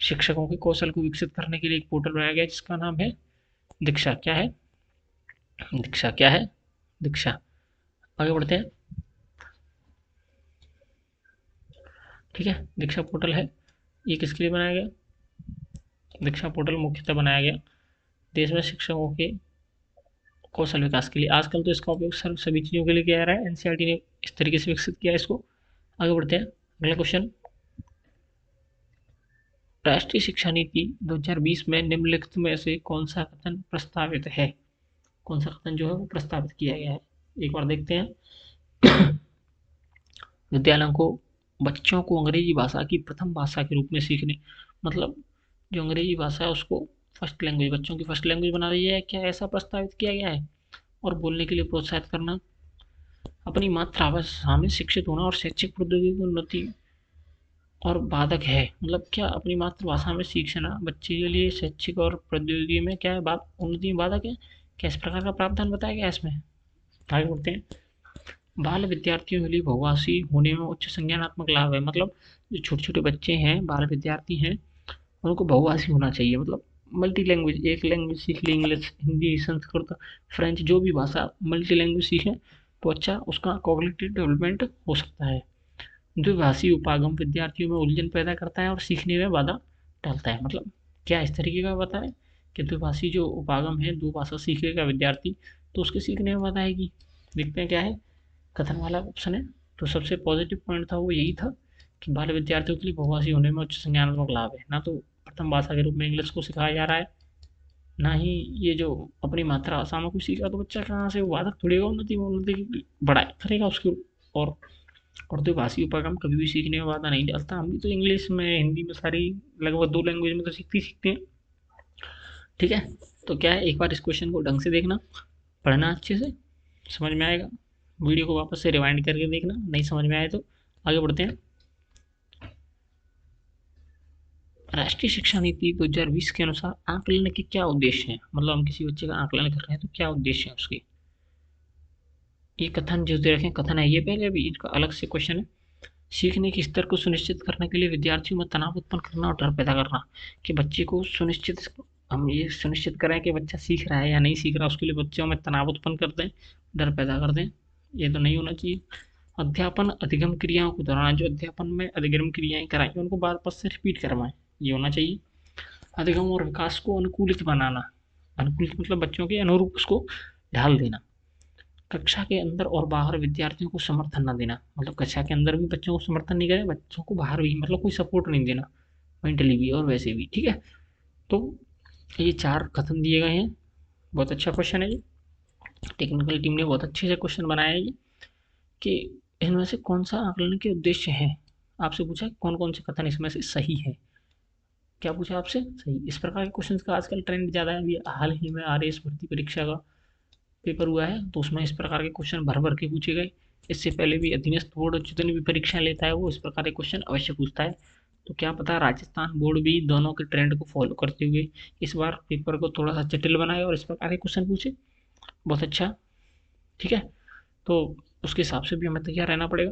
शिक्षकों के कौशल को विकसित करने के लिए एक पोर्टल बनाया गया है जिसका नाम है दीक्षा। क्या है? दीक्षा। क्या है? दीक्षा। आगे बढ़ते हैं। ठीक है, दीक्षा पोर्टल है, ये किसके लिए बनाया गया? दीक्षा पोर्टल मुख्यतः बनाया गया देश में शिक्षकों के कौशल विकास के लिए। आजकल तो इसका उपयोग सभी चीज़ों के लिए किया जा रहा है, एनसीईआरटी ने इस तरीके से विकसित किया है इसको। आगे बढ़ते हैं, अगला क्वेश्चन। राष्ट्रीय शिक्षा नीति 2020 में निम्नलिखित में से कौन सा कथन प्रस्तावित है? कौन सा कथन जो है वो प्रस्तावित किया गया है, एक बार देखते हैं। विद्यालयों को बच्चों को अंग्रेजी भाषा की प्रथम भाषा के रूप में सीखने, मतलब जो अंग्रेजी भाषा है उसको फर्स्ट लैंग्वेज, बच्चों की फर्स्ट लैंग्वेज बना रही है, क्या ऐसा प्रस्तावित किया गया है? और बोलने के लिए प्रोत्साहित करना, अपनी मातृभाषा में शिक्षित होना और शैक्षिक प्रौद्योगिकी की उन्नति और बाधक है, मतलब क्या अपनी मातृभाषा में सीखना बच्चे के लिए शैक्षिक और प्रौद्योगिकी में क्या है, बात उन्नति में बाधक है, क्या इस प्रकार का प्रावधान बताया गया इसमें? आगे बढ़ते हैं। बाल विद्यार्थियों के लिए बहुभाषी होने में उच्च संज्ञानात्मक लाभ है, मतलब जो छोटे छोटे बच्चे हैं, बाल विद्यार्थी हैं, उनको बहुभाषी होना चाहिए, मतलब मल्टी लैंग्वेज, एक लैंग्वेज सीख ली, इंग्लिश, हिंदी, संस्कृत, फ्रेंच, जो भी भाषा मल्टी लैंग्वेज सीखें तो अच्छा उसका कॉग्निटिव डेवलपमेंट हो सकता है। द्विभाषी उपागम विद्यार्थियों में उलझन पैदा करता है और सीखने में बाधा डालता है, मतलब क्या इस तरीके का बताएं कि द्विभाषी जो उपागम है, दो भाषा सीखेगा विद्यार्थी तो उसके सीखने में बाधा आएगी। देखते हैं क्या है, कथन वाला ऑप्शन है। तो सबसे पॉजिटिव पॉइंट था वो यही था कि बाल विद्यार्थियों के लिए बहुभाषी होने में उच्च संज्ञानात्मक लाभ है, ना तो प्रथम भाषा के रूप में इंग्लिश को सिखाया जा रहा है, ना ही ये जो अपनी मातृभाषा में कुछ सीखा तो बच्चा कहाँ से वो बाधक थोड़ी होगा, उन्नति बढ़ाई करेगा उसकी। और द्विभाषी उपागम कभी भी सीखने में बाधा नहीं डालता। हम भी तो इंग्लिश में, हिंदी में, सारी लगभग दो लैंग्वेज में तो सीखते हैं। ठीक है, तो क्या है, एक बार इस क्वेश्चन को ढंग से देखना, पढ़ना अच्छे से, समझ में आएगा। वीडियो को वापस से रिवाइंड करके देखना, नहीं समझ में आए तो। आगे बढ़ते हैं। राष्ट्रीय शिक्षा नीति 2020 के अनुसार आकलन के क्या उद्देश्य हैं, मतलब हम किसी बच्चे का आकलन कर रहे हैं तो क्या उद्देश्य है उसके? ये कथन जो दे रखे कथन है ये पहले, अभी इनका अलग से क्वेश्चन है। सीखने के स्तर को सुनिश्चित करने के लिए विद्यार्थियों में तनाव उत्पन्न करना और डर पैदा करना, कि बच्चे को सुनिश्चित, हम ये सुनिश्चित करें कि बच्चा सीख रहा है या नहीं सीख रहा, उसके लिए बच्चों में तनाव उत्पन्न कर दें, डर पैदा कर दें, ये तो नहीं होना चाहिए। अध्यापन अधिगम क्रियाओं को दोहराना, जो अध्यापन में अधिगम क्रियाएं कराएं उनको बार बार से रिपीट करवाएं, ये होना चाहिए। अधिगम और विकास को अनुकूलित बनाना, अनुकूलित मतलब बच्चों के अनुरूप उसको ढाल देना। कक्षा के अंदर और बाहर विद्यार्थियों को समर्थन न देना, मतलब कक्षा के अंदर भी बच्चों को समर्थन नहीं करें, बच्चों को बाहर भी मतलब कोई सपोर्ट नहीं देना, मेंटली भी और वैसे भी। ठीक है, तो ये चार कथन दिए गए हैं। बहुत अच्छा क्वेश्चन है ये, टेक्निकल टीम ने बहुत अच्छे से क्वेश्चन बनाया है ये, कि इनमें से कौन सा आकलन के उद्देश्य है। आपसे पूछा कौन कौन से कथन इसमें से सही है, क्या पूछा आपसे? सही। इस प्रकार के क्वेश्चन का आजकल ट्रेंड ज़्यादा है। अभी हाल ही में आरएएस भर्ती परीक्षा का पेपर हुआ है तो उसमें इस प्रकार के क्वेश्चन भर भर के पूछे गए। इससे पहले भी अधीनस्थ बोर्ड जितनी भी परीक्षा लेता है वो इस प्रकार के क्वेश्चन अवश्य पूछता है। तो क्या पता राजस्थान बोर्ड भी दोनों के ट्रेंड को फॉलो करते हुए इस बार पेपर को थोड़ा सा जटिल बनाए और इस प्रकार के क्वेश्चन पूछे। बहुत अच्छा। ठीक है, तो उसके हिसाब से भी हमें तैयार रहना पड़ेगा।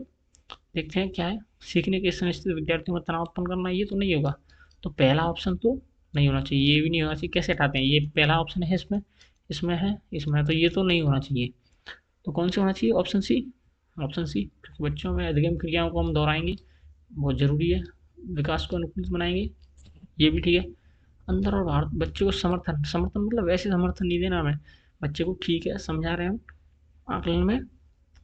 देखते हैं क्या है, सीखने के सुनिश्चित विद्यार्थियों में तनाव उत्पन्न करना, ये तो नहीं होगा। तो पहला ऑप्शन तो नहीं होना चाहिए, ये भी नहीं होना चाहिए। कैसे हटाते हैं, ये पहला ऑप्शन है इसमें, इसमें है, इसमें, तो ये तो नहीं होना चाहिए। तो कौन सा होना चाहिए? Option C. ऑप्शन सी, क्योंकि बच्चों में अधिगम क्रियाओं को हम दोहराएंगे, बहुत जरूरी है, विकास को अनुकूलित बनाएंगे, ये भी ठीक है। अंदर और बाहर बच्चे को समर्थन, समर्थन मतलब वैसे समर्थन नहीं देना हमें, बच्चे को ठीक है समझा रहे हैं हम आकलन में,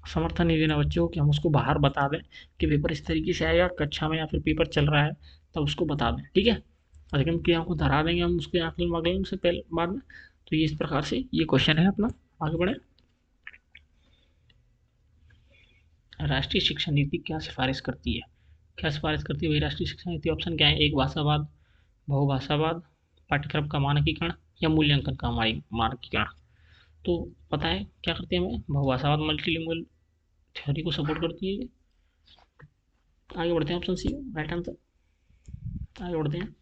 समर्थन नहीं देना बच्चे को कि हम उसको बाहर बता दें कि पेपर इस तरीके से आएगा कक्षा में या फिर पेपर चल रहा है, तब उसको बता दें। ठीक है, अधिगम क्रियाओं को दोहरा देंगे हम उसके आकलन वाकलन से पहले बाद में। तो ये इस प्रकार से ये क्वेश्चन है अपना। आगे बढ़े। राष्ट्रीय शिक्षा नीति क्या सिफारिश करती है? क्या सिफारिश करती है वही राष्ट्रीय शिक्षा नीति? ऑप्शन क्या है? एक भाषावाद, बहुभाषावाद, पाठ्यक्रम का मानकीकरण या मूल्यांकन का मानकीकरण। तो पता है क्या करते हैं हमें, बहुभाषावाद मल्टीलिंगुअल थ्योरी को सपोर्ट करती है। आगे बढ़ते हैं, ऑप्शन सी राइट आंसर। आगे बढ़ते हैं,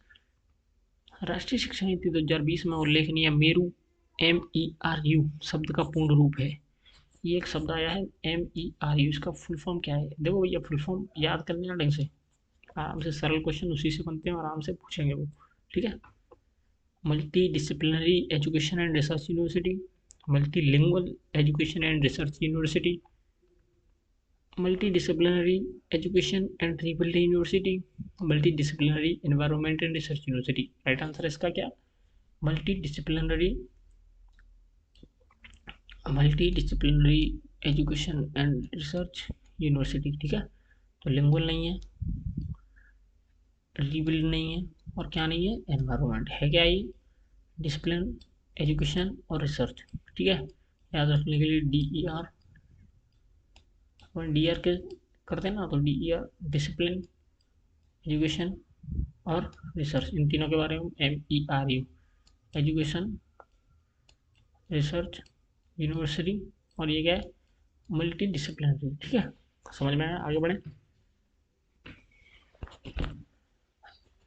राष्ट्रीय शिक्षा नीति 2020 में उल्लेखनीय मेरू MERU शब्द का पूर्ण रूप है। ये एक शब्द आया है MERU, इसका फुल फॉर्म क्या है? देखो भैया, फुल फॉर्म याद कर लेना ढंग से, आराम से सरल क्वेश्चन उसी से बनते हैं, आराम से पूछेंगे वो, ठीक है। Multi disciplinary education and research university, multilingual education and research university, multi disciplinary education and triple university, multi disciplinary environment and research university. Right answer इसका क्या? Multi disciplinary education and research university, ठीक है। तो lingual नहीं है, triple नहीं है, और क्या नहीं है? एनवायरमेंट है। क्या ये? डिसिप्लिन, एजुकेशन और रिसर्च, ठीक है। याद रखने के लिए DER, अपन DER के करते हैं ना, तो DER डिसिप्लिन, एजुकेशन और रिसर्च, इन तीनों के बारे में MERU, एजुकेशन, रिसर्च, यूनिवर्सिटी, और ये क्या है? मल्टी डिसिप्लिनरी, ठीक है। समझ में आया? आगे बढ़े।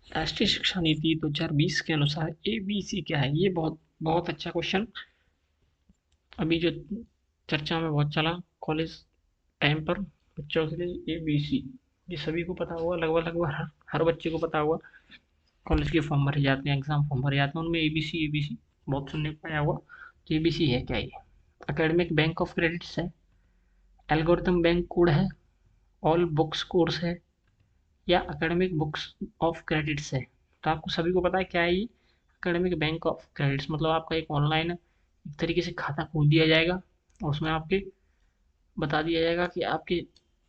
राष्ट्रीय शिक्षा नीति 2020 के अनुसार ABC क्या है? ये बहुत बहुत अच्छा क्वेश्चन अभी जो चर्चा में बहुत चला कॉलेज टाइम पर बच्चों के लिए। ABC ये सभी को पता होगा, लगभग हर बच्चे को पता होगा। कॉलेज के फॉर्म भरे जाते हैं, एग्जाम फॉर्म भरे जाते हैं, उनमें ABC बहुत सुनने को पाया होगा। तो ABC है क्या? ये एकेडमिक बैंक ऑफ क्रेडिट्स है, एल्गोरिथम बैंक कोड है, ऑल बुक्स कोर्स है, या एकेडमिक बुक्स ऑफ क्रेडिट्स है। तो आपको सभी को पता है क्या है ये? एकेडमिक बैंक ऑफ क्रेडिट्स मतलब आपका एक ऑनलाइन एक तरीके से खाता खोल दिया जाएगा, और उसमें आपके बता दिया जाएगा कि आपके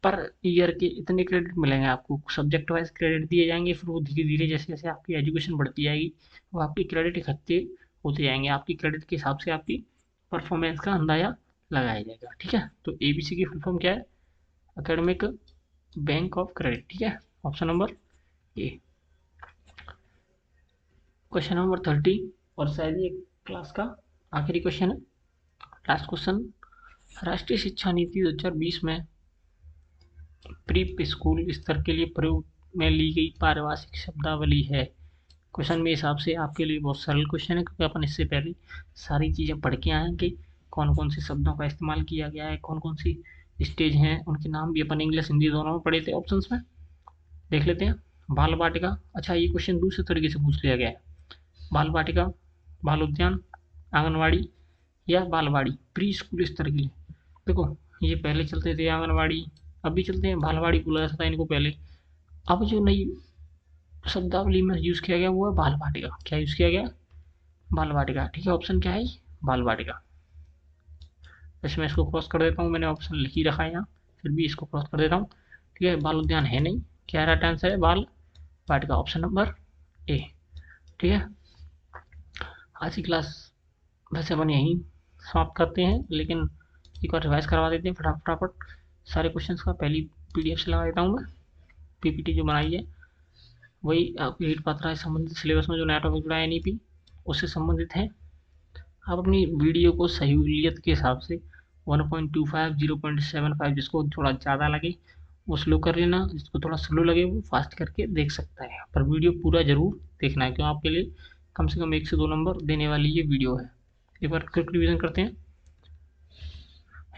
पर ईयर के इतने क्रेडिट मिलेंगे आपको, सब्जेक्ट वाइज क्रेडिट दिए जाएंगे। फिर वो धीरे धीरे जैसे जैसे आपकी एजुकेशन बढ़ती जाएगी, वो आपकी क्रेडिट इकट्ठे होते जाएंगे, आपकी क्रेडिट के हिसाब से आपकी परफॉर्मेंस का अंदाजा लगाया जाएगा, ठीक है। तो ABC की फुल फॉर्म क्या है? एकेडमिक बैंक ऑफ क्रेडिट, ठीक है। Option number A. Question number 30, और शायद ये क्लास का आखिरी क्वेश्चन है, लास्ट क्वेश्चन। राष्ट्रीय शिक्षा नीति 2020 में प्री स्कूल स्तर के लिए प्रयोग में ली गई पारिभाषिक शब्दावली है। क्वेश्चन मेरे हिसाब से आपके लिए बहुत सरल क्वेश्चन है, क्योंकि अपन इससे पहले सारी चीज़ें पढ़ के आए हैं कि कौन कौन से शब्दों का इस्तेमाल किया गया है, कौन कौन सी स्टेज हैं, उनके नाम भी अपन इंग्लिश हिंदी दोनों में पढ़े थे। ऑप्शंस में देख लेते हैं। बाल वाटिका, अच्छा ये क्वेश्चन दूसरे तरीके से पूछ लिया गया है। बाल वाटिका, बाल उद्यान, आंगनवाड़ी या बालवाड़ी प्री स्कूल स्तर के लिए। देखो ये पहले चलते थे आंगनवाड़ी, अभी चलते हैं बालवाड़ी, बोला जाता था इनको पहले। अब जो नई शब्दावली में यूज़ किया गया वो है बाल वाटिका। क्या यूज़ किया गया? बाल वाटिका, ठीक है। ऑप्शन क्या है? बाल वाटिका। वैसे मैं इसको क्रॉस कर देता हूँ, मैंने ऑप्शन लिख ही रखा है यहाँ, फिर भी इसको क्रॉस कर देता हूँ, ठीक है। बाल उद्यान है नहीं, क्या राइट आंसर है? बाल वाटिका, ऑप्शन नंबर ए, ठीक है। आज की क्लास वैसे अपन यहीं समाप्त करते हैं, लेकिन एक बार रिवाइज करवा देते हैं फटाफट सारे क्वेश्चंस का। पहली PDF से लगा देता हूँ मैं, PPT जो बनाई है वही आपकी रीट पात्रा से संबंधित सिलेबस में जो नया टॉपिक जुड़ा है NEP उससे संबंधित है। आप अपनी वीडियो को सहूलियत के हिसाब से 1.25, 0.75, जिसको थोड़ा ज़्यादा लगे वो स्लो कर लेना, जिसको थोड़ा स्लो लगे वो फास्ट करके देख सकता है, पर वीडियो पूरा जरूर देखना है, क्यों आपके लिए कम से कम 1 से 2 नंबर देने वाली ये वीडियो है। एक बार क्विक रिवीजन करते हैं।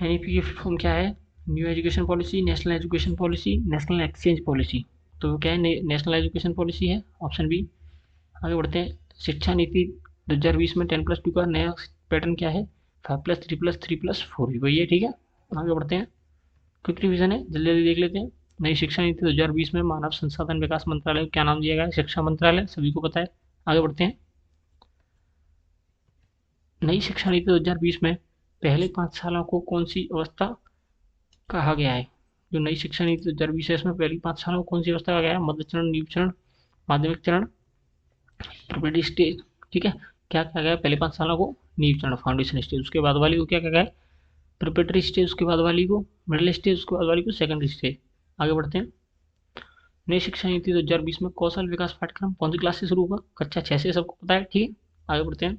NEP की फॉर्म क्या है? New education policy, national education policy, national exchange policy. तो क्या है? नेशनल एजुकेशन पॉलिसी है, ऑप्शन बी। आगे बढ़ते हैं। शिक्षा नीति 2020 में 10+2 का नया पैटर्न क्या है? 5+3+3+4, वही है, ठीक है। आगे बढ़ते हैं, क्विक रिवीजन है, जल्दी जल्दी देख लेते हैं। नई शिक्षा नीति 2020 में मानव संसाधन विकास मंत्रालय को क्या नाम दिया गया है? शिक्षा मंत्रालय, सभी को पता है। आगे बढ़ते हैं। नई शिक्षा नीति 2020 में पहले 5 सालों को कौन सी अवस्था कहा गया है? जो नई शिक्षा नीति 2020 है इसमें पहली 5 सालों को कौन सी अवस्था कहा गया है? मध्य चरण, नींव चरण, माध्यमिक चरण, प्रिपरेटरी स्टेज, ठीक है। क्या कहा गया है? पहले 5 सालों को नींव चरण, फाउंडेशन स्टेज, उसके बाद वाली को क्या कहा गया है? प्रिपरेटरी स्टेज, उसके बाद वाली को मिडिल स्टेज, उसके बाद वाली को सेकेंडरी स्टेज। आगे बढ़ते हैं। नई शिक्षा नीति 2020 में कौशल विकास पाठ्यक्रम कौन सी क्लास से शुरू होगा? कक्षा 6 से, सबको पता है। ठीक है, आगे बढ़ते हैं।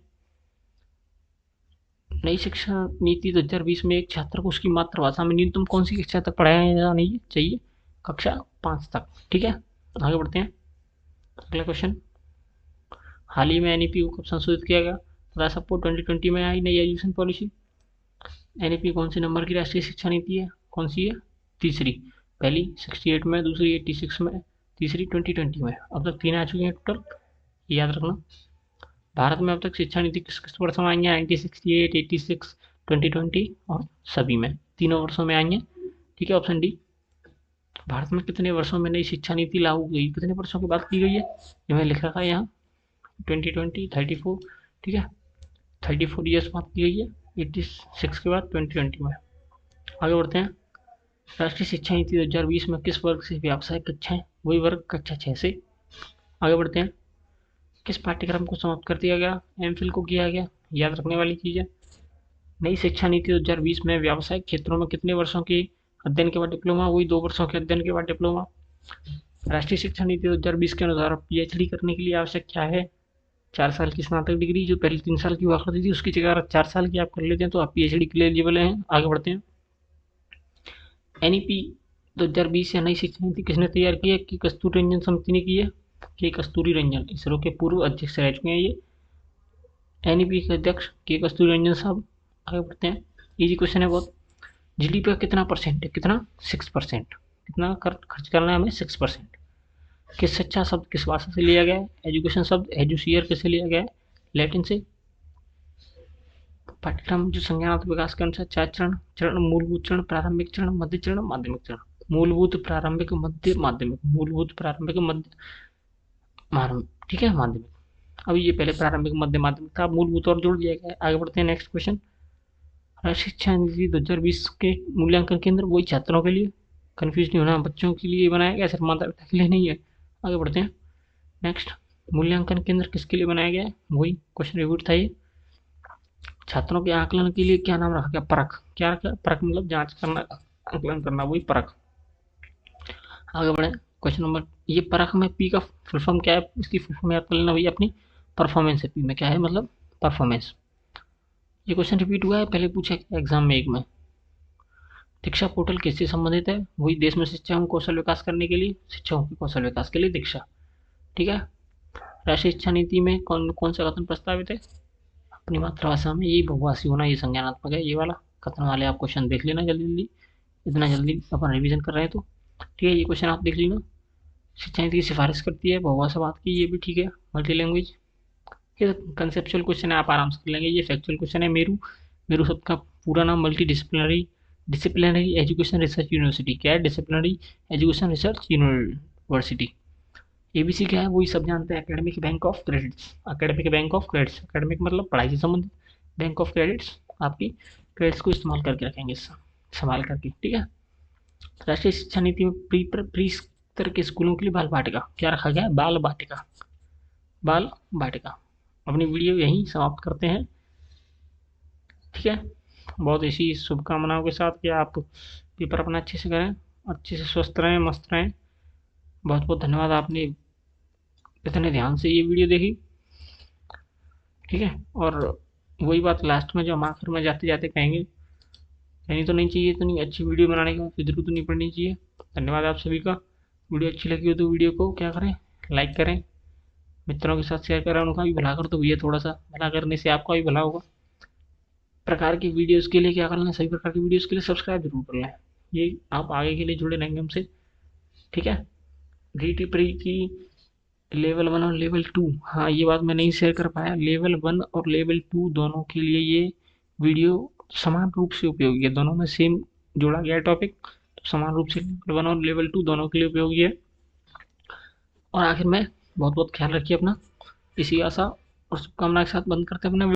नई शिक्षा नीति 2020 में एक छात्र को उसकी मातृभाषा में न्यूनतम कौन सी कक्षा तक पढ़ाया जाना चाहिए? कक्षा 5 तक। ठीक है, आगे बढ़ते हैं। अगला क्वेश्चन, हाल ही में एनईपी को कब संशोधित किया गया? बता सबको, 2020 में आई नई एजुकेशन पॉलिसी। एनईपी कौन से नंबर की राष्ट्रीय शिक्षा नीति है? कौन सी है? तीसरी। पहली 68 में, दूसरी 86 में, तीसरी 2020 में। अब तक 3 आ चुकी हैं टोटल, याद रखना। भारत में अब तक शिक्षा नीति किस किस वर्षों में आई है? 1968, 86, 2020 और सभी में, तीनों वर्षों में आई है। ठीक है, ऑप्शन डी। भारत में कितने वर्षों में नई शिक्षा नीति लागू हुई? कितने वर्षों की बात की गई है? ये मैंने लिख रखा है यहाँ, 2020, 34। ठीक है, 34 ईयर्स बात की गई है, 86 के बाद 2020 में। आगे बढ़ते हैं। राष्ट्रीय शिक्षा नीति 2020 में किस वर्ग से व्यावसायिक कक्षाएं? वही वर्ग कक्षा 6 से। आगे बढ़ते हैं। किस पाठ्यक्रम को समाप्त कर दिया गया? एमफिल को किया गया, याद रखने वाली चीज़ है। नई शिक्षा नीति 2020 में व्यावसायिक क्षेत्रों में कितने वर्षों के अध्ययन के बाद डिप्लोमा? वही 2 वर्षों के अध्ययन के बाद डिप्लोमा। राष्ट्रीय शिक्षा नीति 2020 के अनुसार पीएचडी करने के लिए आवश्यक क्या है? 4 साल की स्नातक डिग्री, जो पहले 3 साल की हुआ करती थी, उसकी जगह 4 साल की आप कर लेते हैं तो आप पीएचडी के लिए एलिजिबल हैं। आगे बढ़ते हैं। एनईपी 2020 या नई शिक्षा नीति किसने तैयार की है? कि कस्तूरी रंजन समिति ने की है। के कस्तूरी रंजन इसरो के पूर्व अध्यक्ष रह चुके हैं ये। एनईपी के अध्यक्ष के कस्तूरी रंजन साहब। आगे बढ़ते हैं। इजी क्वेश्चन है बहुत। जीडीपी का कितना परसेंट है? कितना? 6%। कितना खर्च करना है हमें? 6%। किस शिक्षा शब्द किस भाषा से लिया गया है? एजुकेशन शब्द एजुसियर किससे लिया गया है? लैटिन से। पाठ्यक्रम जो संज्ञानात्मक विकास के अनुसार 4 चरण, मूलभूत चरण, प्रारंभिक चरण, मध्य चरण, माध्यमिक चरण। मूलभूत, प्रारंभिक, मध्य, माध्यमिक। मूलभूत, प्रारंभिक, मध्य, माध्यमिक। ठीक है, माध्यमिक। अभी ये पहले प्रारंभिक, मध्य, माध्यमिक था, मूलभूत और जोड़ दिया गया है। आगे बढ़ते हैं। नेक्स्ट क्वेश्चन, राष्ट्रीय शिक्षा नीति 2020 के मूल्यांकन केंद्र वही छात्रों के लिए, कंफ्यूज नहीं होना, बच्चों के लिए बनाया गया, सिर्फ माता पिता के लिए नहीं है। आगे बढ़ते हैं। नेक्स्ट, मूल्यांकन केंद्र किसके लिए बनाया गया है? वही क्वेश्चन रिपीट था ये। छात्रों के आकलन के लिए क्या नाम रखा गया? परख। क्या रखा? परख मतलब जांच करना, आकलन करना, वही परख। आगे बढ़े। क्वेश्चन नंबर, ये परख में पी का फुल फॉर्म क्या है? इसकी फुल फॉर्म याद कर लेना, वही अपनी परफॉर्मेंस है। पी में क्या है? मतलब परफॉर्मेंस। ये क्वेश्चन रिपीट हुआ है, पहले पूछा गया एग्जाम में एक में। दीक्षा पोर्टल किससे संबंधित है? वही देश में शिक्षा एवं कौशल विकास करने के लिए, शिक्षाओं के कौशल विकास के लिए दीक्षा। ठीक है। राष्ट्रीय शिक्षा नीति में कौन कौन सा कथन प्रस्तावित है? अपनी मातृभाषा में, यही बहुभाषी होना, ये संज्ञानात्मक है। ये वाला कथन वाले आप क्वेश्चन देख लेना जल्दी जल्दी, इतना जल्दी अपन रिवीजन कर रहे हैं तो। ठीक है, ये क्वेश्चन आप देख लेना। शिक्षा नीति की सिफारिश करती है बहुभाषा बात की, ये भी ठीक है। मल्टी लैंग्वेज, ये कंसेप्चुअल क्वेश्चन है, आप आराम से कर लेंगे। ये फैक्चुअल क्वेश्चन है। मेरू, मेरू शब्द का पूरा नाम multi disciplinary education research university. क्या है? Disciplinary education research university. ABC क्या है? वही सब जानते हैं, academic bank of credits. Academic bank of credits, academic मतलब पढ़ाई से संबंधित, बैंक ऑफ क्रेडिट्स आपकी क्रेडिट्स को इस्तेमाल करके रखेंगे, संभाल करके। ठीक है। राष्ट्रीय शिक्षा नीति में प्री स्तर के स्कूलों के लिए बाल वाटिका क्या रखा गया है? बाल वाटिका, बाल वाटिका। अपनी वीडियो यहीं समाप्त करते हैं। ठीक है, बहुत ऐसी शुभकामनाओं के साथ कि आप पेपर अपना अच्छे से करें, अच्छे से स्वस्थ रहें, मस्त रहें। बहुत बहुत धन्यवाद, आपने इतने ध्यान से ये वीडियो देखी। ठीक है, और वही बात लास्ट में जो हम आखिर में जाते जाते कहेंगे, कहनी तो नहीं चाहिए, इतनी अच्छी वीडियो बनाने की जरूरत तो नहीं पड़नी चाहिए। धन्यवाद आप सभी का। वीडियो अच्छी लगी हो तो वीडियो को क्या करें? लाइक करें, मित्रों के साथ शेयर करें, उनका भी भला कर दो भैया, थोड़ा सा भला करने से आपका भी भला होगा। प्रकार की वीडियोस के लिए क्या करना है? सभी प्रकार की वीडियोस के लिए सब्सक्राइब जरूर कर लें, ये आप आगे के लिए जुड़े रहेंगे हमसे। ठीक है। रीटी प्री की लेवल 1 और लेवल 2, हाँ ये बात मैं नहीं शेयर कर पाया। लेवल 1 और लेवल 2 दोनों के लिए ये वीडियो समान रूप से उपयोगी है, दोनों में सेम जोड़ा गया टॉपिक, तो समान रूप से लेवल 1 और लेवल 2 दोनों के लिए उपयोगी है। और आखिर में बहुत बहुत ख्याल रखिए अपना, इसी आशा और शुभकामना के साथ बंद करते हैं अपना